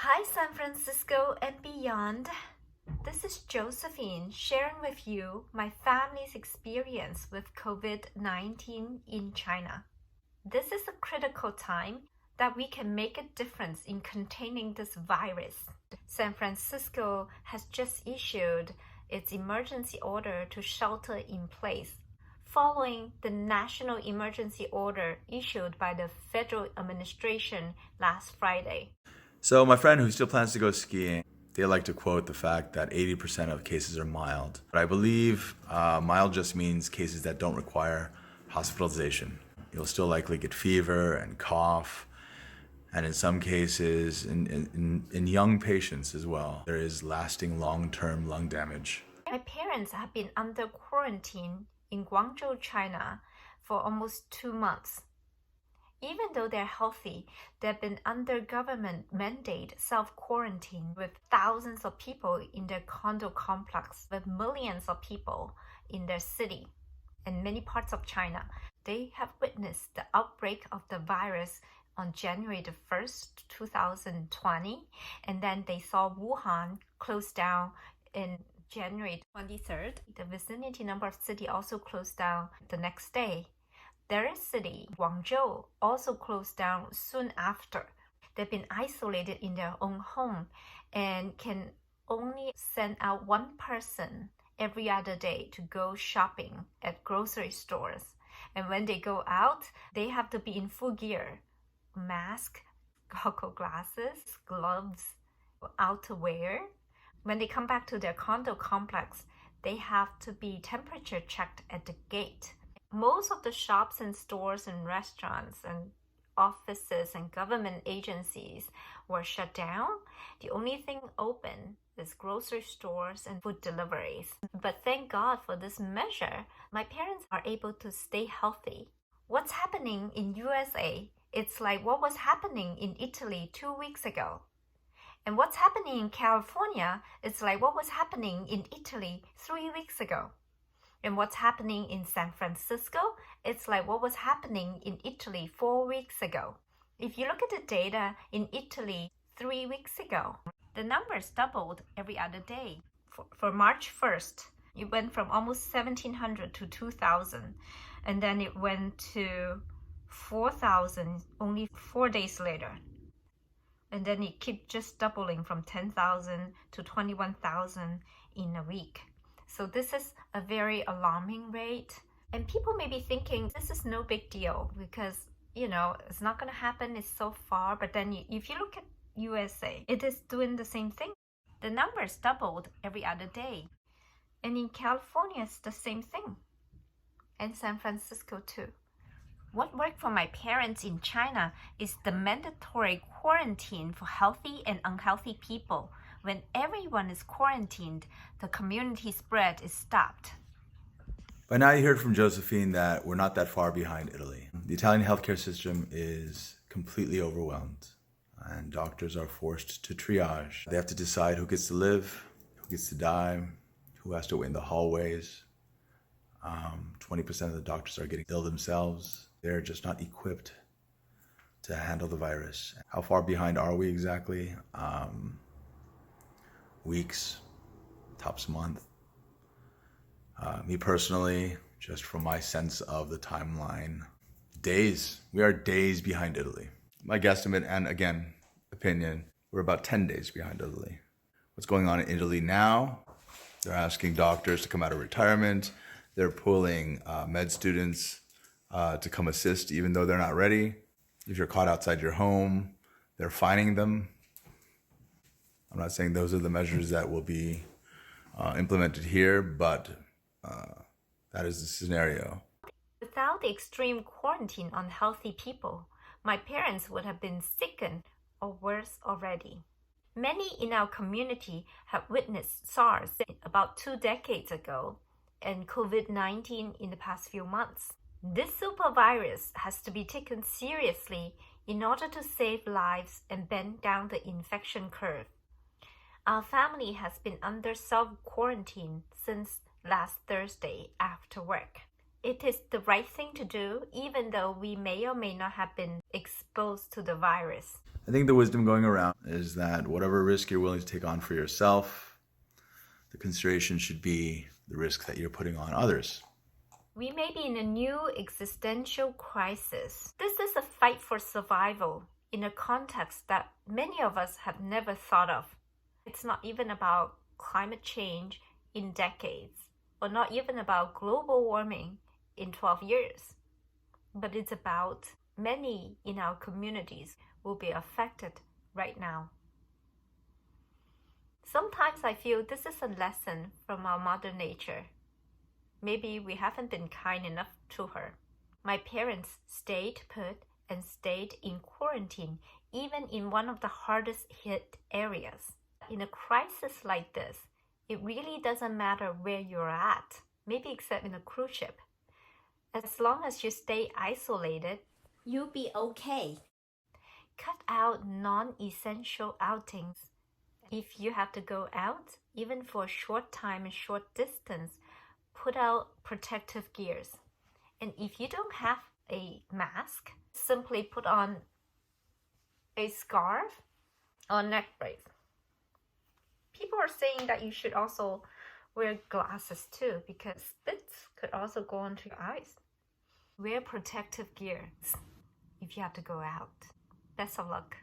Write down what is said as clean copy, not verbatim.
Hi, San Francisco and beyond. This is Josephine sharing with you my family's experience with COVID-19 in China. This is a critical time that we can make a difference in containing this virus. San Francisco has just issued its emergency order to shelter in place, following the national emergency order issued by the federal administration last Friday. So my friend who still plans to go skiing, they like to quote the fact that 80% of cases are mild. But I believe mild just means cases that don't require hospitalization. You'll still likely get fever and cough, and in some cases, in young patients as well, there is lasting long-term lung damage. My parents have been under quarantine in Guangzhou, China for almost 2 months. Even though they're healthy, they've been under government mandate self-quarantine with thousands of people in their condo complex, with millions of people in their city and many parts of China. They have witnessed the outbreak of the virus on January the 1st, 2020, and then they saw Wuhan close down in January 23rd. The vicinity number of cities also closed down the next day. Their city, Guangzhou, also closed down soon after. They've been isolated in their own home and can only send out one person every other day to go shopping at grocery stores. And when they go out, they have to be in full gear. Mask, goggle glasses, gloves, outerwear. When they come back to their condo complex, they have to be temperature checked at the gate. Most of the shops and stores and restaurants and offices and government agencies were shut down. The only thing open is grocery stores and food deliveries. But thank God for this measure, my parents are able to stay healthy. What's happening in USA? It's like what was happening in Italy 2 weeks ago. And what's happening in California, it's like what was happening in Italy 3 weeks ago. And what's happening in San Francisco, it's like what was happening in Italy 4 weeks ago. If you look at the data in Italy 3 weeks ago, the numbers doubled every other day. For March 1st, it went from almost 1,700 to 2,000. And then it went to 4,000 only 4 days later. And then it kept just doubling from 10,000 to 21,000 in a week. So this is a very alarming rate. And people may be thinking this is no big deal because, it's not going to happen. It's so far. But then if you look at USA, it is doing the same thing. The numbers doubled every other day. And in California, it's the same thing. And San Francisco too. What worked for my parents in China is the mandatory quarantine for healthy and unhealthy people. When everyone is quarantined, the community spread is stopped. By now you heard from Josephine that we're not that far behind Italy. The Italian healthcare system is completely overwhelmed, and doctors are forced to triage. They have to decide who gets to live, who gets to die, who has to wait in the hallways. 20% of the doctors are getting ill themselves. They're just not equipped to handle the virus. How far behind are we exactly? Weeks, tops a month. Me personally, just from my sense of the timeline, days. We are days behind Italy. My guesstimate, and again, opinion, we're about 10 days behind Italy. What's going on in Italy now? They're asking doctors to come out of retirement. They're pulling med students to come assist even though they're not ready. If you're caught outside your home, they're fining them. I'm not saying those are the measures that will be implemented here, but that is the scenario. Without the extreme quarantine on healthy people, my parents would have been sickened or worse already. Many in our community have witnessed SARS about 2 decades ago and COVID-19 in the past few months. This super virus has to be taken seriously in order to save lives and bend down the infection curve. Our family has been under self-quarantine since last Thursday after work. It is the right thing to do, even though we may or may not have been exposed to the virus. I think the wisdom going around is that whatever risk you're willing to take on for yourself, the consideration should be the risk that you're putting on others. We may be in a new existential crisis. This is a fight for survival in a context that many of us have never thought of. It's not even about climate change in decades, or not even about global warming in 12 years, but it's about many in our communities will be affected right now. Sometimes I feel this is a lesson from our mother nature. Maybe we haven't been kind enough to her. My parents stayed put and stayed in quarantine, even in one of the hardest hit areas. In a crisis like this, it really doesn't matter where you're at, maybe except in a cruise ship. As long as you stay isolated, you'll be okay. Cut out non-essential outings. If you have to go out, even for a short time and short distance, put out protective gears. And if you don't have a mask, simply put on a scarf or neck brace. People are saying that you should also wear glasses too, because spits could also go into your eyes. Wear protective gear if you have to go out. Best of luck.